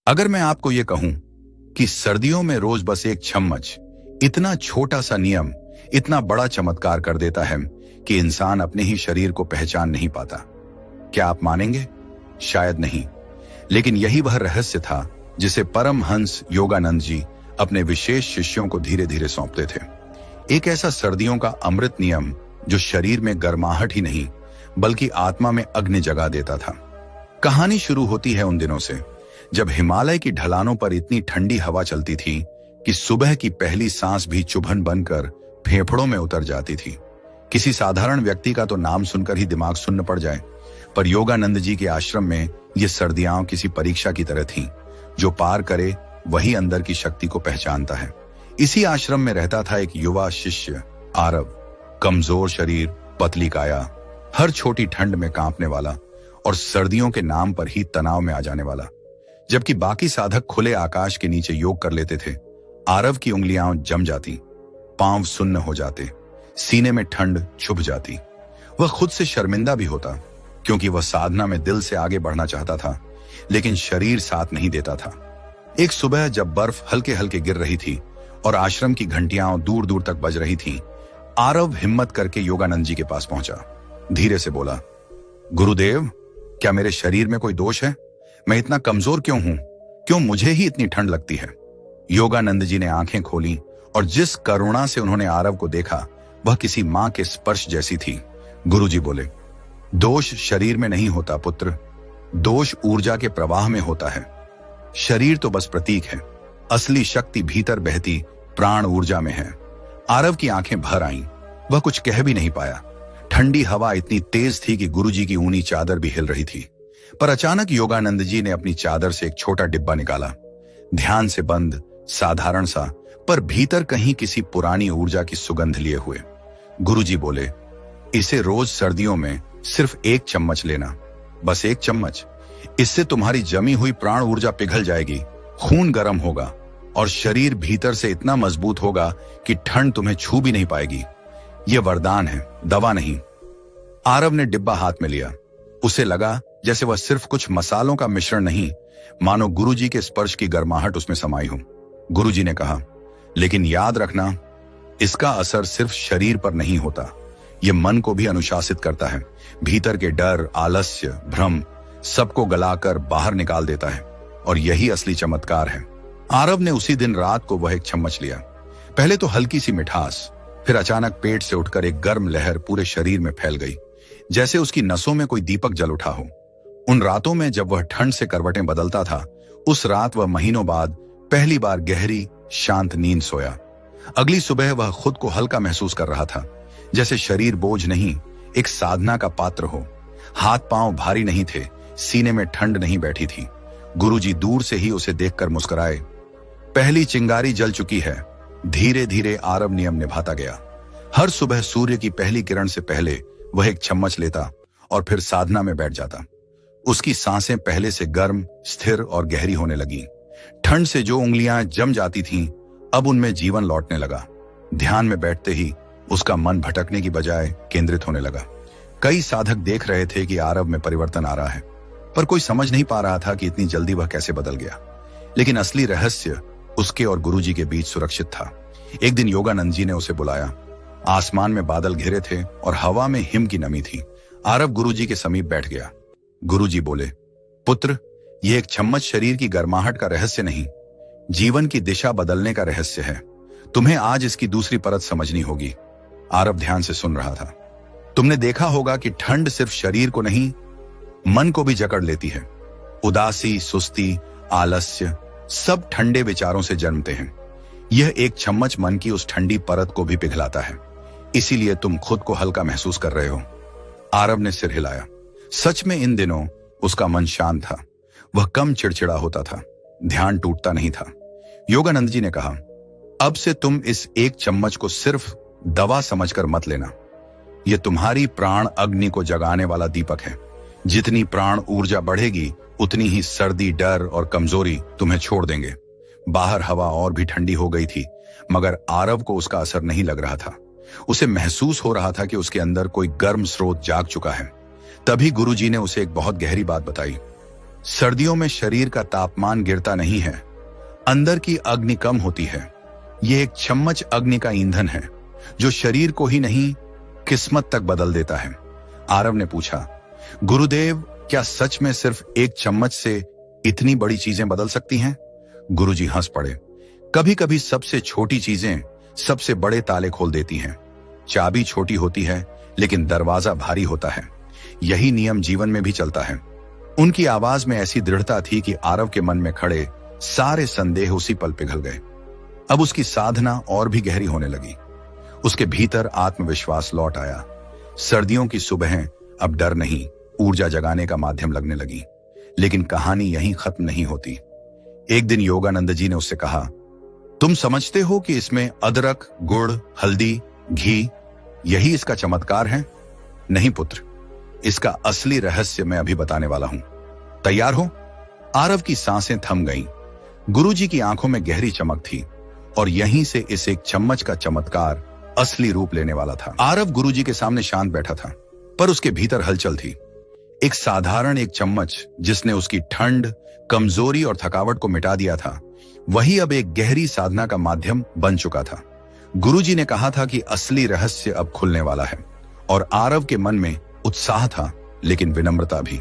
अगर मैं आपको यह कहूं कि सर्दियों में रोज बस एक चम्मच, इतना छोटा सा नियम इतना बड़ा चमत्कार कर देता है कि इंसान अपने ही शरीर को पहचान नहीं पाता, क्या आप मानेंगे? शायद नहीं, लेकिन यही वह रहस्य था जिसे परमहंस योगानंद जी अपने विशेष शिष्यों को धीरे धीरे सौंपते थे। एक ऐसा सर्दियों का अमृत नियम जो शरीर में गर्माहट ही नहीं बल्कि आत्मा में अग्नि जगा देता था। कहानी शुरू होती है उन दिनों से जब हिमालय की ढलानों पर इतनी ठंडी हवा चलती थी कि सुबह की पहली सांस भी चुभन बनकर फेफड़ों में उतर जाती थी। किसी साधारण व्यक्ति का तो नाम सुनकर ही दिमाग सुन्न पड़ जाए, पर योगानंद जी के आश्रम में ये सर्दियां किसी परीक्षा की तरह थीं। जो पार करे वही अंदर की शक्ति को पहचानता है। इसी आश्रम में रहता था एक युवा शिष्य आरव, कमजोर शरीर, पतली काया, हर छोटी ठंड में कांपने वाला और सर्दियों के नाम पर ही तनाव में आ जाने वाला। जबकि बाकी साधक खुले आकाश के नीचे योग कर लेते थे, आरव की उंगलियां जम जाती, पांव सुन्न हो जाते, सीने में ठंड छुप जाती। वह खुद से शर्मिंदा भी होता क्योंकि वह साधना में दिल से आगे बढ़ना चाहता था, लेकिन शरीर साथ नहीं देता था। एक सुबह जब बर्फ हल्के हल्के गिर रही थी और आश्रम की घंटियां दूर दूर तक बज रही थीं, आरव हिम्मत करके योगानंद जी के पास पहुंचा। धीरे से बोला, गुरुदेव, क्या मेरे शरीर में कोई दोष है? मैं इतना कमजोर क्यों हूं? क्यों मुझे ही इतनी ठंड लगती है? योगानंद जी ने आंखें खोली और जिस करुणा से उन्होंने आरव को देखा वह किसी मां के स्पर्श जैसी थी। गुरुजी बोले, दोष शरीर में नहीं होता पुत्र, दोष ऊर्जा के प्रवाह में होता है। शरीर तो बस प्रतीक है, असली शक्ति भीतर बहती प्राण ऊर्जा में है। आरव की आंखें भर आईं, वह कुछ कह भी नहीं पाया। ठंडी हवा इतनी तेज थी कि गुरुजी की ऊनी चादर भी हिल रही थी। पर अचानक योगानंद जी ने अपनी चादर से एक छोटा डिब्बा निकाला, ध्यान से बंद, साधारण सा, पर भीतर कहीं किसी पुरानी ऊर्जा की सुगंध लिए हुए। गुरुजी बोले, इसे रोज सर्दियों में सिर्फ एक चम्मच लेना, बस एक चम्मच। इससे तुम्हारी जमी हुई प्राण ऊर्जा पिघल जाएगी, खून गर्म होगा और शरीर भीतर से इतना मजबूत होगा कि ठंड तुम्हें छू भी नहीं पाएगी। यह वरदान है, दवा नहीं। आरव ने डिब्बा हाथ में लिया। उसे लगा जैसे वह सिर्फ कुछ मसालों का मिश्रण नहीं, मानो गुरुजी के स्पर्श की गर्माहट उसमें समाई हो। गुरुजी ने कहा, लेकिन याद रखना, इसका असर सिर्फ शरीर पर नहीं होता, यह मन को भी अनुशासित करता है। भीतर के डर, आलस्य, भ्रम सबको गलाकर बाहर निकाल देता है और यही असली चमत्कार है। आरव ने उसी दिन रात को वह एक चम्मच लिया। पहले तो हल्की सी मिठास, फिर अचानक पेट से उठकर एक गर्म लहर पूरे शरीर में फैल गई, जैसे उसकी नसों में कोई दीपक जल उठा हो। उन रातों में जब वह ठंड से करवटें बदलता था, उस रात वह महीनों बाद पहली बार गहरी शांत नींद सोया। अगली सुबह वह खुद को हल्का महसूस कर रहा था, जैसे शरीर बोझ नहीं, एक साधना का पात्र हो। हाथ पांव भारी नहीं थे, सीने में ठंड नहीं बैठी थी। गुरुजी दूर से ही उसे देखकर मुस्कुराए। पहली चिंगारी जल चुकी है। धीरे धीरे आरव नियम निभाता गया। हर सुबह सूर्य की पहली किरण से पहले वह एक चम्मच लेता और फिर साधना में बैठ जाता। उसकी सांसें पहले से गर्म, स्थिर और गहरी होने लगी। ठंड से जो उंगलियां जम जाती थीं, अब उनमें जीवन लौटने लगा। ध्यान में बैठते ही उसका मन भटकने की बजाय केंद्रित होने लगा। कई साधक देख रहे थे कि आरव में परिवर्तन आ रहा है, पर कोई समझ नहीं पा रहा था कि इतनी जल्दी वह कैसे बदल गया। लेकिन असली रहस्य उसके और गुरुजी के बीच सुरक्षित था। एक दिन योगानंद जी ने उसे बुलाया। आसमान में बादल घिरे थे और हवा में हिम की नमी थी। आरव गुरुजी के समीप बैठ गया। गुरुजी बोले, पुत्र, यह एक चम्मच शरीर की गर्माहट का रहस्य नहीं, जीवन की दिशा बदलने का रहस्य है। तुम्हें आज इसकी दूसरी परत समझनी होगी। आरव ध्यान से सुन रहा था। तुमने देखा होगा कि ठंड सिर्फ शरीर को नहीं, मन को भी जकड़ लेती है। उदासी, सुस्ती, आलस्य सब ठंडे विचारों से जन्मते हैं। यह एक चम्मच मन की उस ठंडी परत को भी पिघलाता है। इसीलिए तुम खुद को हल्का महसूस कर रहे हो। आरव ने सिर हिलाया। सच में इन दिनों उसका मन शांत था। वह कम चिड़चिड़ा होता था, ध्यान टूटता नहीं था। योगानंद जी ने कहा, अब से तुम इस एक चम्मच को सिर्फ दवा समझकर मत लेना। यह तुम्हारी प्राण अग्नि को जगाने वाला दीपक है। जितनी प्राण ऊर्जा बढ़ेगी, उतनी ही सर्दी, डर और कमजोरी तुम्हें छोड़ देंगे। बाहर हवा और भी ठंडी हो गई थी, मगर आरव को उसका असर नहीं लग रहा था। उसे महसूस हो रहा था कि उसके अंदर कोई गर्म स्रोत जाग चुका है। तभी गुरुजी ने उसे एक बहुत गहरी बात बताई। सर्दियों में शरीर का तापमान गिरता नहीं है, अंदर की अग्नि कम होती है। यह एक चम्मच अग्नि का ईंधन है जो शरीर को ही नहीं किस्मत तक बदल देता है। आरव ने पूछा, गुरुदेव, क्या सच में सिर्फ एक चम्मच से इतनी बड़ी चीजें बदल सकती हैं? गुरुजी हंस पड़े। कभी कभी सबसे छोटी चीजें सबसे बड़े ताले खोल देती हैं। चाबी छोटी होती है लेकिन दरवाजा भारी होता है। यही नियम जीवन में भी चलता है। उनकी आवाज में ऐसी दृढ़ता थी कि आरव के मन में खड़े सारे संदेह उसी पल पिघल गए। अब उसकी साधना और भी गहरी होने लगी। उसके भीतर आत्मविश्वास लौट आया। सर्दियों की सुबहें अब डर नहीं, ऊर्जा जगाने का माध्यम लगने लगी। लेकिन कहानी यहीं खत्म नहीं होती। एक दिन योगानंद जी ने उससे कहा, तुम समझते हो कि इसमें अदरक, गुड़, हल्दी, घी यही इसका चमत्कार है? नहीं पुत्र, इसका असली रहस्य मैं अभी बताने वाला हूं। तैयार हो? आरव की सांसें थम गईं। गुरुजी की आंखों में गहरी चमक थी और यहीं से इस एक चम्मच का चमत्कार असली रूप लेने वाला था। आरव गुरुजी के सामने शांत बैठा था, पर उसके भीतर हलचल थी। एक साधारण एक चम्मच जिसने उसकी ठंड, कमजोरी और थकावट को मिटा दिया था, वही अब एक गहरी साधना का माध्यम बन चुका था। गुरुजी ने कहा था कि असली रहस्य अब खुलने वाला है और आरव के मन में उत्साह था, लेकिन विनम्रता भी।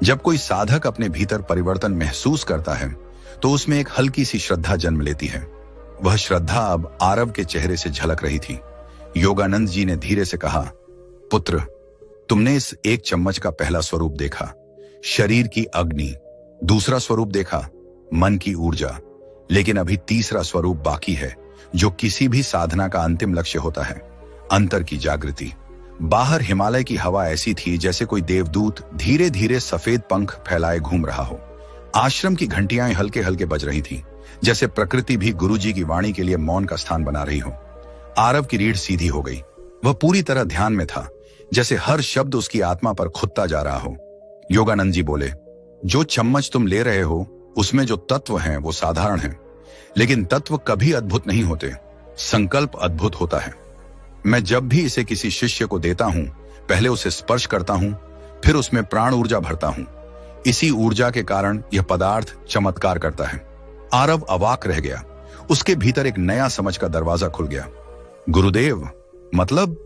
जब कोई साधक अपने भीतर परिवर्तन महसूस करता है तो उसमें एक हल्की सी श्रद्धा जन्म लेती है। वह श्रद्धा अब आरव के चेहरे से झलक रही थी। योगानंद जी ने धीरे से कहा, पुत्र, तुमने इस एक चम्मच का पहला स्वरूप देखा, शरीर की अग्नि। दूसरा स्वरूप देखा, मन की ऊर्जा। लेकिन अभी तीसरा स्वरूप बाकी है, जो किसी भी साधना का अंतिम लक्ष्य होता है, अंतर की जागृति। बाहर हिमालय की हवा ऐसी थी जैसे कोई देवदूत धीरे धीरे सफेद पंख फैलाए घूम रहा हो। आश्रम की घंटियां हल्के हल्के बज रही थी, जैसे प्रकृति भी गुरुजी की वाणी के लिए मौन का स्थान बना रही हो। आरव की रीढ़ सीधी हो गई। वह पूरी तरह ध्यान में था, जैसे हर शब्द उसकी आत्मा पर खुदता जा रहा हो। योगानंद जी बोले, जो चम्मच तुम ले रहे हो उसमें जो तत्व हैं वो साधारण हैं, लेकिन तत्व कभी अद्भुत नहीं होते, संकल्प अद्भुत होता है। मैं जब भी इसे किसी शिष्य को देता हूं, पहले उसे स्पर्श करता हूं, फिर उसमें प्राण ऊर्जा भरता हूं। इसी ऊर्जा के कारण यह पदार्थ चमत्कार करता है। आरव अवाक रह गया। उसके भीतर एक नया समझ का दरवाजा खुल गया। गुरुदेव, मतलब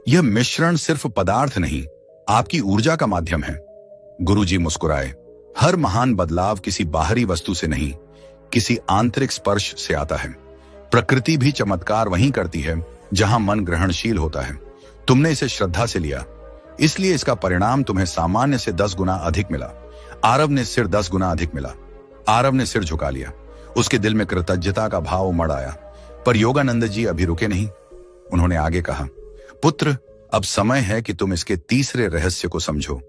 यह मिश्रण सिर्फ पदार्थ नहीं, आपकी ऊर्जा का माध्यम है। गुरुजी मुस्कुराए। हर महान बदलाव किसी बाहरी वस्तु से नहीं, किसी आंतरिक स्पर्श से आता है। प्रकृति भी चमत्कार वहीं करती है जहां मन ग्रहणशील होता है। तुमने इसे श्रद्धा से लिया, इसलिए इसका परिणाम तुम्हें सामान्य से 10 गुना अधिक मिला। आरव ने सिर 10 गुना अधिक मिला। आरव ने सिर झुका लिया। उसके दिल में कृतज्ञता का भाव उमड़ आया। पर योगानंद जी अभी रुके नहीं। उन्होंने आगे कहा, पुत्र, अब समय है कि तुम इसके तीसरे रहस्य को समझो।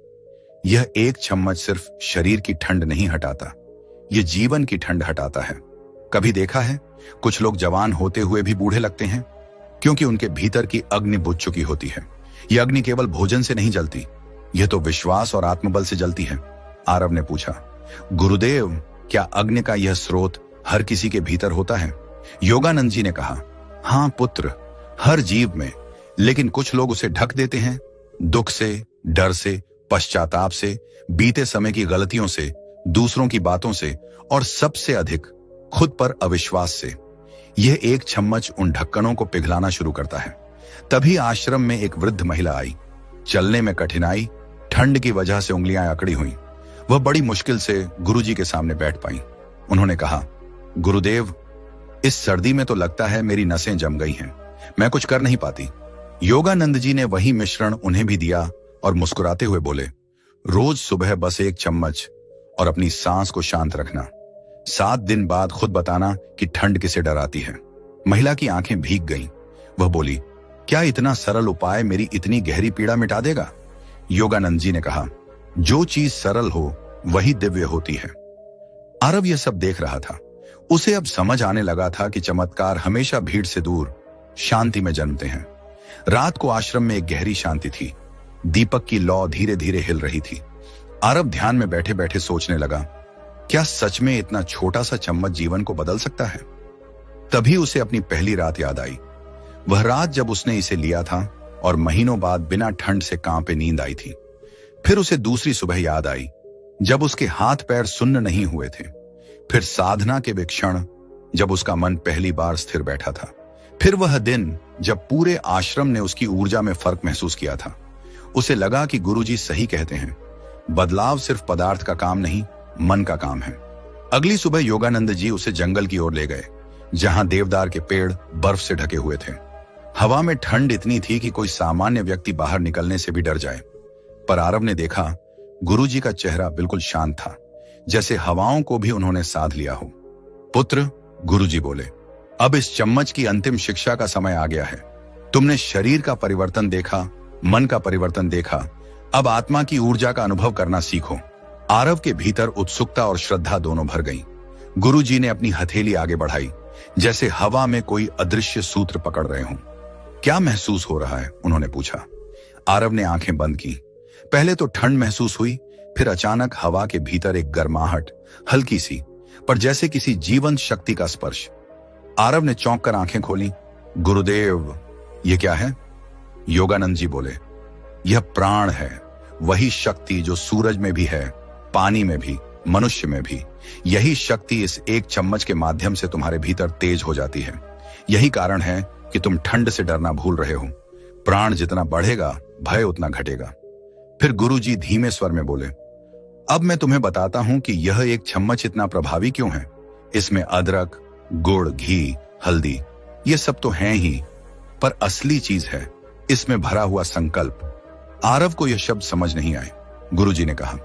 यह एक चम्मच सिर्फ शरीर की ठंड नहीं हटाता, यह जीवन की ठंड हटाता है। कभी देखा है, कुछ लोग जवान होते हुए भी बूढ़े लगते हैं, क्योंकि उनके भीतर की अग्नि बुझ चुकी होती है। यह अग्नि केवल भोजन से नहीं जलती, यह तो विश्वास और आत्मबल से जलती है। आरव ने पूछा, गुरुदेव, क्या अग्नि का यह स्रोत हर किसी के भीतर होता है? योगानंद जी ने कहा, हां पुत्र, हर जीव में, लेकिन कुछ लोग उसे ढक देते हैं, दुख से, डर से, पश्चाताप से, बीते समय की गलतियों से, दूसरों की बातों से और सबसे अधिक खुद पर अविश्वास से। यह एक चम्मच उन ढक्कनों को पिघलाना शुरू करता है। तभी आश्रम में एक वृद्ध महिला आई। चलने में कठिनाई, ठंड की वजह से उंगलियां अकड़ी हुई। वह बड़ी मुश्किल से गुरुजी के सामने बैठ पाई। उन्होंने कहा, गुरुदेव, इस सर्दी में तो लगता है मेरी नसें जम गई हैं, मैं कुछ कर नहीं पाती। योगानंद जी ने वही मिश्रण उन्हें भी दिया और मुस्कुराते हुए बोले, रोज सुबह बस एक चम्मच और अपनी सांस को शांत रखना। 7 दिन बाद खुद बताना कि ठंड किसे डराती है। महिला की आंखें भीग गईं। वह बोली, क्या इतना सरल उपाय मेरी इतनी गहरी पीड़ा मिटा देगा? योगानंद जी ने कहा, जो चीज सरल हो वही दिव्य होती है। आरव यह सब देख रहा था। उसे अब समझ आने लगा था कि चमत्कार हमेशा भीड़ से दूर शांति में जन्मते हैं। रात को आश्रम में एक गहरी शांति थी। दीपक की लौ धीरे धीरे हिल रही थी। आरव ध्यान में बैठे बैठे सोचने लगा, क्या सच में इतना छोटा सा चम्मच जीवन को बदल सकता है? तभी उसे अपनी पहली रात याद आई। वह रात जब उसने इसे लिया था और महीनों बाद बिना ठंड से कांपे नींद आई थी। फिर उसे दूसरी सुबह याद आई, जब उसके हाथ पैर सुन्न नहीं हुए थे, फिर साधना के वे क्षण जब उसका मन पहली बार स्थिर बैठा था, फिर वह दिन जब पूरे आश्रम ने उसकी ऊर्जा में फर्क महसूस किया था। उसे लगा कि गुरुजी सही कहते हैं, बदलाव सिर्फ पदार्थ का काम नहीं, मन का काम है। अगली सुबह योगानंद जी उसे जंगल की ओर ले गए, जहां देवदार के पेड़ बर्फ से ढके हुए थे। हवा में ठंड इतनी थी कि कोई सामान्य व्यक्ति बाहर निकलने से भी डर जाए। पर आरव ने देखा, गुरुजी का चेहरा बिल्कुल शांत था, जैसे हवाओं को भी उन्होंने साध लिया हो। पुत्र, गुरुजी बोले, अब इस चम्मच की अंतिम शिक्षा का समय आ गया है। तुमने शरीर का परिवर्तन देखा, मन का परिवर्तन देखा, अब आत्मा की ऊर्जा का अनुभव करना सीखो। आरव के भीतर उत्सुकता और श्रद्धा दोनों भर गईं। गुरुजी ने अपनी हथेली आगे बढ़ाई, जैसे हवा में कोई अदृश्य सूत्र पकड़ रहे हों। क्या महसूस हो रहा है? उन्होंने पूछा। आरव ने आंखें बंद की। पहले तो ठंड महसूस हुई, फिर अचानक हवा के भीतर एक गर्माहट, हल्की सी, पर जैसे किसी जीवंत शक्ति का स्पर्श। आरव ने चौंक कर आंखें खोली। गुरुदेव, ये क्या है? योगानंद जी बोले, यह प्राण है, वही शक्ति जो सूरज में भी है, पानी में भी, मनुष्य में भी। यही शक्ति इस एक चम्मच के माध्यम से तुम्हारे भीतर तेज हो जाती है। यही कारण है कि तुम ठंड से डरना भूल रहे हो। प्राण जितना बढ़ेगा, भय उतना घटेगा। फिर गुरुजी धीमे स्वर में बोले, अब मैं तुम्हें बताता हूं कि यह एक चम्मच इतना प्रभावी क्यों है। इसमें अदरक, गुड़, घी, हल्दी, ये सब तो हैं ही, पर असली चीज है इसमें भरा हुआ संकल्प। आरव को यह शब्द समझ नहीं आए। गुरुजी ने कहा,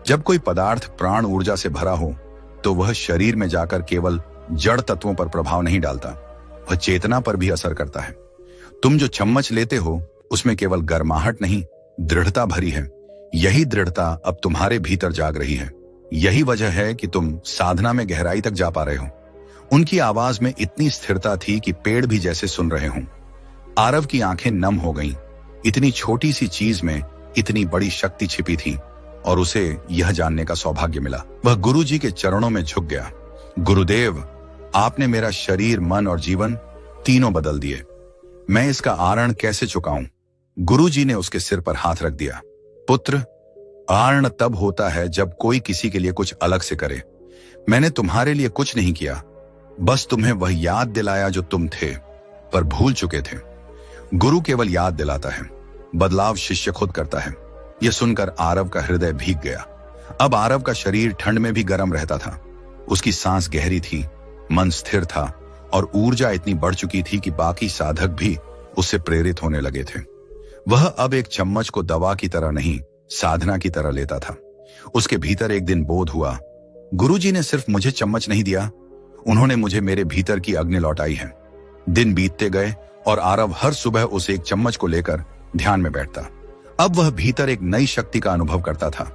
जब कोई पदार्थ प्राण ऊर्जा से भरा हो तो वह शरीर में जाकर केवल जड़ तत्वों पर प्रभाव नहीं डालता, वह चेतना पर भी असर करता है। तुम जो चम्मच लेते हो उसमें केवल गर्माहट नहीं, दृढ़ता भरी है। यही दृढ़ता अब तुम्हारे भीतर जाग रही है। यही वजह है कि तुम साधना में गहराई तक जा पा रहे हो। उनकी आवाज में इतनी स्थिरता थी कि पेड़ भी जैसे सुन रहे हों। आरव की आंखें नम हो गईं। इतनी छोटी सी चीज में इतनी बड़ी शक्ति छिपी थी और उसे यह जानने का सौभाग्य मिला। वह गुरुजी के चरणों में झुक गया। गुरुदेव, आपने मेरा शरीर, मन और जीवन तीनों बदल दिए। मैं इसका आरण कैसे चुकाऊं? गुरुजी ने उसके सिर पर हाथ रख दिया। पुत्र, आरण तब होता है जब कोई किसी के लिए कुछ अलग से करे। मैंने तुम्हारे लिए कुछ नहीं किया, बस तुम्हें वह याद दिलाया जो तुम थे पर भूल चुके थे। गुरु केवल याद दिलाता है, बदलाव शिष्य खुद करता है। यह सुनकर आरव का हृदय भीग गया। अब आरव का शरीर ठंड में भी गर्म रहता था। उसकी सांस गहरी थी, मन स्थिर था और ऊर्जा इतनी बढ़ चुकी थी कि बाकी साधक भी उससे प्रेरित होने लगे थे। वह अब एक चम्मच को दवा की तरह नहीं, साधना की तरह लेता था। उसके भीतर एक दिन बोध हुआ, गुरुजी ने सिर्फ मुझे चम्मच नहीं दिया, उन्होंने मुझे मेरे भीतर की अग्नि लौटाई है। दिन बीतते गए और आरव हर सुबह उस एक चम्मच को लेकर ध्यान में बैठता। अब वह भीतर एक नई शक्ति का अनुभव करता था,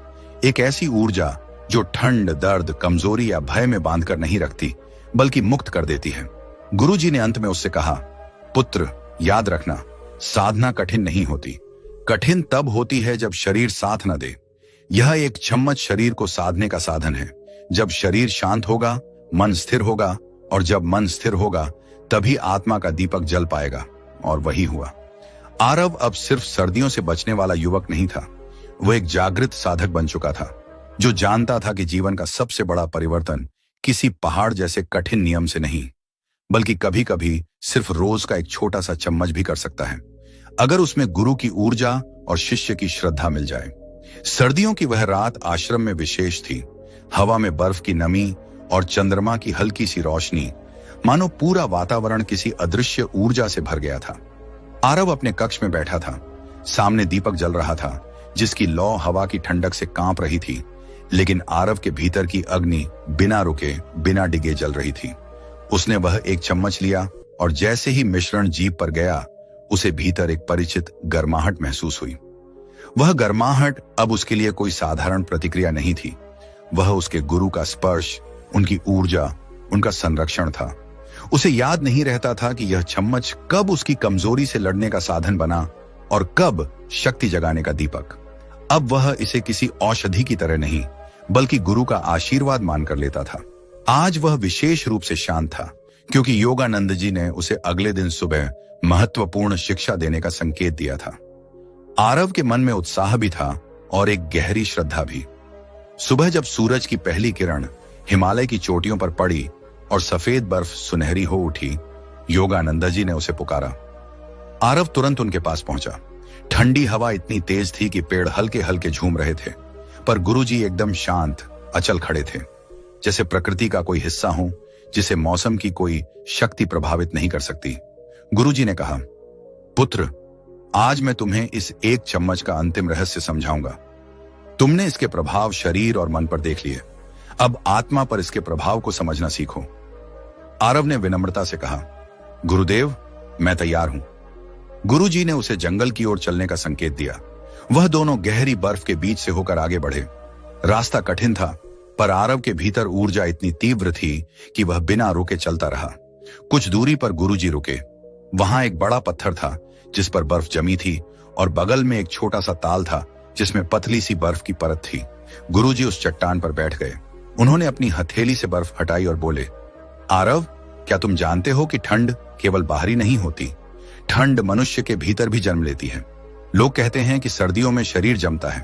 एक ऐसी ऊर्जा जो ठंड, दर्द, कमजोरी या भय में बांधकर नहीं रखती, बल्कि मुक्त कर देती है। गुरुजी ने अंत में उससे कहा, पुत्र, याद रखना, साधना कठिन नहीं होती। कठिन तब होती है जब शरीर साथ न दे। यह एक चम्मच शरीर को साधने का साधन है। जब शरीर शांत होगा, मन स्थिर होगा, और जब मन स्थिर होगा तभी आत्मा का दीपक जल पाएगा। और वही हुआ। आरव अब सिर्फ सर्दियों से बचने वाला युवक नहीं था, वह एक जागृत साधक बन चुका था, जो जानता था कि जीवन का सबसे बड़ा परिवर्तन किसी पहाड़ जैसे कठिन नियम से नहीं, बल्कि कभी कभी सिर्फ रोज का एक छोटा सा चम्मच भी कर सकता है, अगर उसमें गुरु की ऊर्जा और शिष्य की श्रद्धा मिल जाए। सर्दियों की वह रात आश्रम में विशेष थी। हवा में बर्फ की नमी और चंद्रमा की हल्की सी रोशनी, मानो पूरा वातावरण किसी अदृश्य ऊर्जा से भर गया था। आरव अपने कक्ष में बैठा था। सामने दीपक जल रहा था, जिसकी लौ हवा की ठंडक से कांप रही थी, लेकिन आरव के भीतर की अग्नि बिना रुके, बिना डिगे जल रही थी। उसने वह एक चम्मच लिया और जैसे ही मिश्रण जीभ पर गया, उसे भीतर एक परिचित गर्माहट महसूस हुई। वह गर्माहट अब उसके लिए कोई साधारण प्रतिक्रिया नहीं थी। वह उसके गुरु का स्पर्श, उनकी ऊर्जा, उनका संरक्षण था। उसे याद नहीं रहता था कि यह चम्मच कब उसकी कमजोरी से लड़ने का साधन बना और कब शक्ति जगाने का दीपक। अब वह इसे किसी औषधि की तरह नहीं, बल्कि गुरु का आशीर्वाद मानकर लेता था। आज वह विशेष रूप से शांत था, क्योंकि योगानंद जी ने उसे अगले दिन सुबह महत्वपूर्ण शिक्षा देने का संकेत दिया था। आरव के मन में उत्साह भी था और एक गहरी श्रद्धा भी। सुबह जब सूरज की पहली किरण हिमालय की चोटियों पर पड़ी और सफेद बर्फ सुनहरी हो उठी, योगानंद जी ने उसे पुकारा। आरव तुरंत उनके पास पहुंचा। ठंडी हवा इतनी तेज थी कि पेड़ हल्के हल्के झूम रहे थे, पर गुरुजी एकदम शांत अचल खड़े थे, जैसे प्रकृति का कोई हिस्सा हो जिसे मौसम की कोई शक्ति प्रभावित नहीं कर सकती। गुरुजी ने कहा, पुत्र, आज मैं तुम्हें इस एक चम्मच का अंतिम रहस्य समझाऊंगा। तुमने इसके प्रभाव शरीर और मन पर देख लिए, अब आत्मा पर इसके प्रभाव को समझना सीखो। आरव ने विनम्रता से कहा, गुरुदेव, मैं तैयार हूं। गुरुजी ने उसे जंगल की ओर चलने का संकेत दिया। वह दोनों गहरी बर्फ के बीच से होकर आगे बढ़े। रास्ता कठिन था, पर आरव के भीतर ऊर्जा इतनी तीव्र थी कि वह बिना रुके चलता रहा। कुछ दूरी पर गुरुजी रुके। वहां एक बड़ा पत्थर था जिस पर बर्फ जमी थी और बगल में एक छोटा सा ताल था जिसमें पतली सी बर्फ की परत थी। गुरुजी उस चट्टान पर बैठ गए। उन्होंने अपनी हथेली से बर्फ हटाई और बोले, आरव, क्या तुम जानते हो कि ठंड केवल बाहरी नहीं होती, ठंड मनुष्य के भीतर भी जन्म लेती है। लोग कहते हैं कि सर्दियों में शरीर जमता है,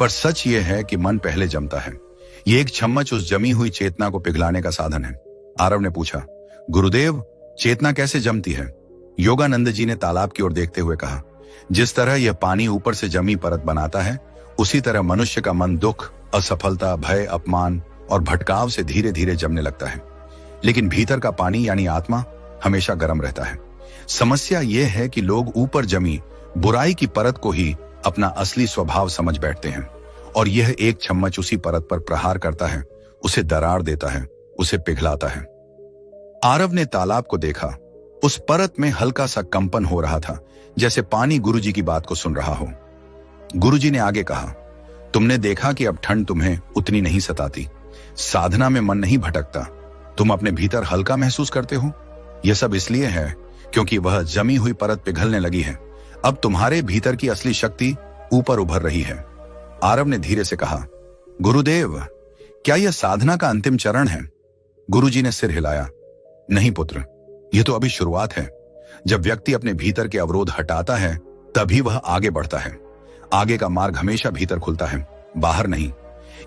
पर सच ये है कि मन पहले जमता है। ये एक चम्मच उस जमी हुई चेतना को पिघलाने का साधन है। आरव ने पूछा, गुरुदेव, चेतना कैसे जमती है? योगानंद जी ने तालाब की ओर देखते हुए कहा, जिस तरह यह पानी ऊपर से जमी परत बनाता है, उसी तरह मनुष्य का मन दुख, असफलता, भय, अपमान और भटकाव से धीरे धीरे जमने लगता है। लेकिन भीतर का पानी यानी आत्मा हमेशा गर्म रहता है। समस्या यह है कि लोग ऊपर जमी बुराई की परत को ही अपना असली स्वभाव समझ बैठते हैं, और यह एक चम्मच उसी परत पर प्रहार करता है, उसे दरार देता है, उसे पिघलाता है। आरव ने तालाब को देखा। उस परत में हल्का सा कंपन हो रहा था, जैसे पानी गुरुजी की बात को सुन रहा हो। गुरुजी ने आगे कहा, तुमने देखा कि अब ठंड तुम्हें उतनी नहीं सताती, साधना में मन नहीं भटकता, तुम अपने भीतर हल्का महसूस करते हो। यह सब इसलिए है क्योंकि वह जमी हुई परत पिघलने लगी है। अब तुम्हारे भीतर की असली शक्ति ऊपर उभर रही है। आरव ने धीरे से कहा, गुरुदेव, क्या यह साधना का अंतिम चरण है? गुरुजी ने सिर हिलाया, नहीं पुत्र, यह तो अभी शुरुआत है। जब व्यक्ति अपने भीतर के अवरोध हटाता है, तभी वह आगे बढ़ता है। आगे का मार्ग हमेशा भीतर खुलता है, बाहर नहीं।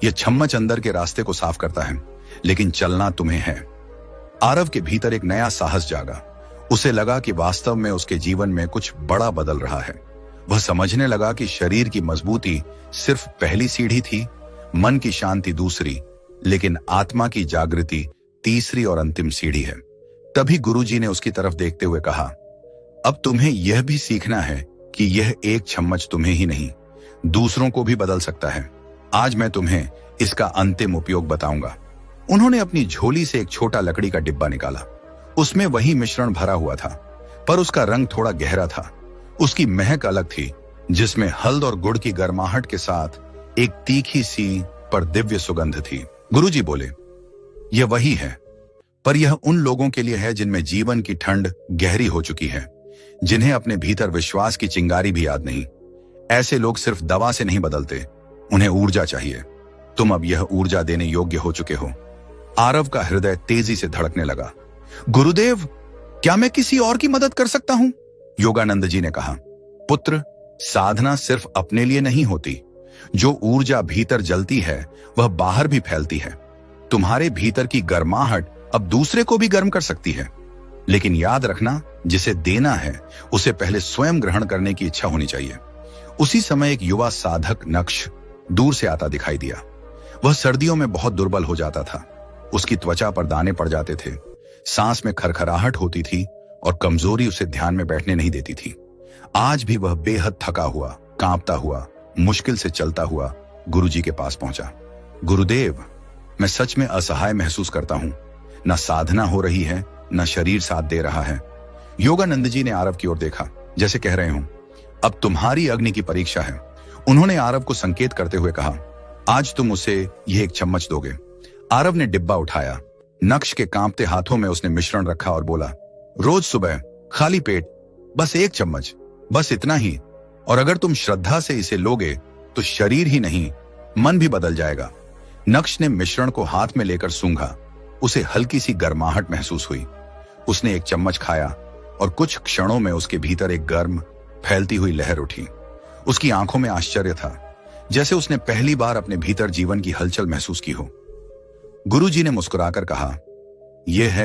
यह चम्मच अंदर के रास्ते को साफ करता है, लेकिन चलना तुम्हें है। आरव के भीतर एक नया साहस जागा। उसे लगा कि वास्तव में उसके जीवन में कुछ बड़ा बदल रहा है। वह समझने लगा कि शरीर की मजबूती सिर्फ पहली सीढ़ी थी, मन की शांति दूसरी, लेकिन आत्मा की जागृति तीसरी और अंतिम सीढ़ी है। तभी गुरुजी ने उसकी तरफ देखते हुए कहा, अब तुम्हें यह भी सीखना है कि यह एक चम्मच तुम्हें ही नहीं, दूसरों को भी बदल सकता है। आज मैं तुम्हें इसका अंतिम उपयोग बताऊंगा। उन्होंने अपनी झोली से एक छोटा लकड़ी का डिब्बा निकाला। उसमें वही मिश्रण भरा हुआ था, पर उसका रंग थोड़ा गहरा था। उसकी महक अलग थी, जिसमें हल्द और गुड़ की गर्माहट के साथ एक तीखी सी पर दिव्य सुगंध थी। गुरुजी बोले, यह वही है, पर यह उन लोगों के लिए है जिनमें जीवन की ठंड गहरी हो चुकी है, जिन्हें अपने भीतर विश्वास की चिंगारी भी याद नहीं। ऐसे लोग सिर्फ दवा से नहीं बदलते, उन्हें ऊर्जा चाहिए। तुम अब यह ऊर्जा देने योग्य हो चुके हो। आरव का हृदय तेजी से धड़कने लगा। गुरुदेव, क्या मैं किसी और की मदद कर सकता हूं? योगानंद जी ने कहा, पुत्र, साधना सिर्फ अपने लिए नहीं होती। जो ऊर्जा भीतर जलती है वह बाहर भी फैलती है। तुम्हारे भीतर की गर्माहट अब दूसरे को भी गर्म कर सकती है। लेकिन याद रखना, जिसे देना है उसे पहले स्वयं ग्रहण करने की इच्छा होनी चाहिए। उसी समय एक युवा साधक नक्श दूर से आता दिखाई दिया। वह सर्दियों में बहुत दुर्बल हो जाता था। उसकी त्वचा पर दाने पड़ जाते थे, सांस में खरखराहट होती थी और कमजोरी उसे ध्यान में बैठने नहीं देती थी। आज भी वह बेहद थका हुआ, कांपता हुआ, मुश्किल से चलता हुआ गुरुजी के पास पहुंचा। गुरुदेव, मैं सच में असहाय महसूस करता हूं। न साधना हो रही है, न शरीर साथ दे रहा है। योगानंद जी ने आरव की ओर देखा, जैसे कह रहे हो, अब तुम्हारी अग्नि की परीक्षा है। उन्होंने आरव को संकेत करते हुए कहा, आज तुम उसे यह एक चम्मच दोगे। आरव ने डिब्बा उठाया। नक्श के कांपते हाथों में उसने मिश्रण रखा और बोला, रोज सुबह खाली पेट बस एक चम्मच, बस इतना ही। और अगर तुम श्रद्धा से इसे लोगे तो शरीर ही नहीं, मन भी बदल जाएगा। नक्श ने मिश्रण को हाथ में लेकर सूंघा। उसे हल्की सी गर्माहट महसूस हुई। उसने एक चम्मच खाया और कुछ क्षणों में उसके भीतर एक गर्म फैलती हुई लहर उठी। उसकी आंखों में आश्चर्य था, जैसे उसने पहली बार अपने भीतर जीवन की हलचल महसूस की हो। गुरुजी ने मुस्कुराकर कहा, यह है